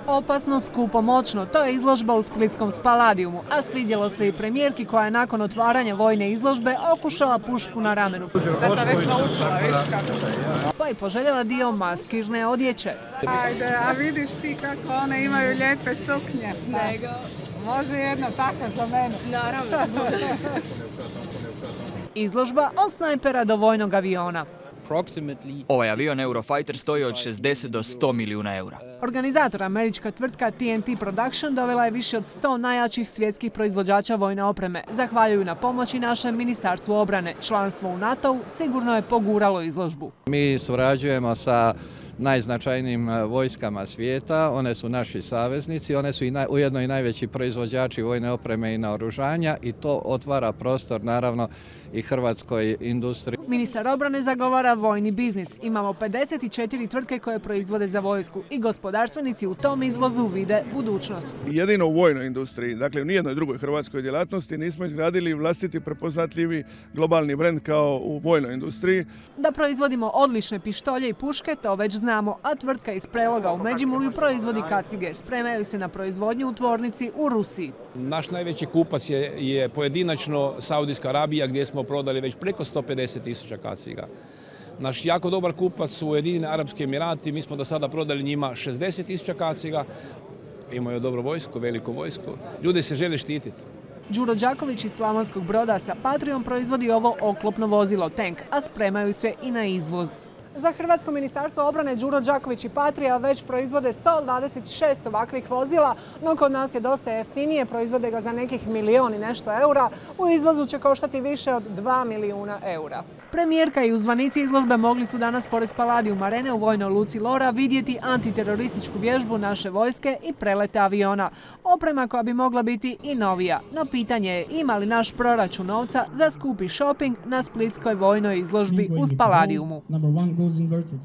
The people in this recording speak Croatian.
Opasno, skupo, moćno, to je izložba u splitskom Spaladiumu, a svidjelo se i premijerki koja je nakon otvaranja vojne izložbe okušala pušku na ramenu. Sad sam već naučila, vidiš kako. Pa i poželjela dio maskirne odjeće. Ajde, a vidiš ti kako one imaju lijepe suknje. Nego. Može jedna taka za mene. Naravno. Izložba od snajpera do vojnog aviona. Ovaj avion Eurofighter stoji od 60 do 100 milijuna eura. Organizator, američka tvrtka TNT Production, dovela je više od 100 najjačih svjetskih proizvođača vojne opreme. Zahvaljuju na pomoći našem Ministarstvu obrane. Članstvo u NATO-u sigurno je poguralo izložbu. Mi surađujemo sa najznačajnijim vojskama svijeta, one su naši saveznici, one su ujedno i najveći proizvođači vojne opreme i naoružanja i to otvara prostor naravno i hrvatskoj industriji. Ministar obrane zagovara vojni biznis. Imamo 54 tvrtke koje proizvode za vojsku i gospodarstvenici u tom izvozu vide budućnost. Jedino u vojnoj industriji, dakle u nijednoj drugoj hrvatskoj djelatnosti nismo izgradili vlastiti prepoznatljivi globalni brend kao u vojnoj industriji. Da proizvodimo odlične pištolje i puške, to već znamo, a tvrtka iz Preloga u Međimurju proizvodi kacige. Spremaju se na proizvodnju u tvornici u Rusiji. Naš najveći kupac je pojedinačno Saudijska Arabija gdje smo prodali već preko 150.000 kaciga. Naš jako dobar kupac su Ujedinjeni Arapski Emirati, mi smo do sada prodali njima 60.000 kaciga. Imaju dobro vojsko, veliko vojsko. Ljudi se žele štititi. Đuro Đaković iz Slavonskog Broda sa Patrijom proizvodi ovo oklopno vozilo tank, a spremaju se i na izvoz. Za Hrvatsko ministarstvo obrane Đuro Đaković i Patrija već proizvode 126 ovakvih vozila, no kod nas je dosta jeftinije, proizvode ga za nekih milijon i nešto eura, u izvozu će koštati više od 2 milijuna eura. Premijerka i uzvanici izložbe mogli su danas pored Spaladium Arene u vojnoj luci Lora vidjeti antiterorističku vježbu naše vojske i prelete aviona. Oprema koja bi mogla biti i novija, no pitanje je ima li naš proračun novca za skupi shopping na splitskoj vojnoj izložbi u Spaladiumu. Goes inverted.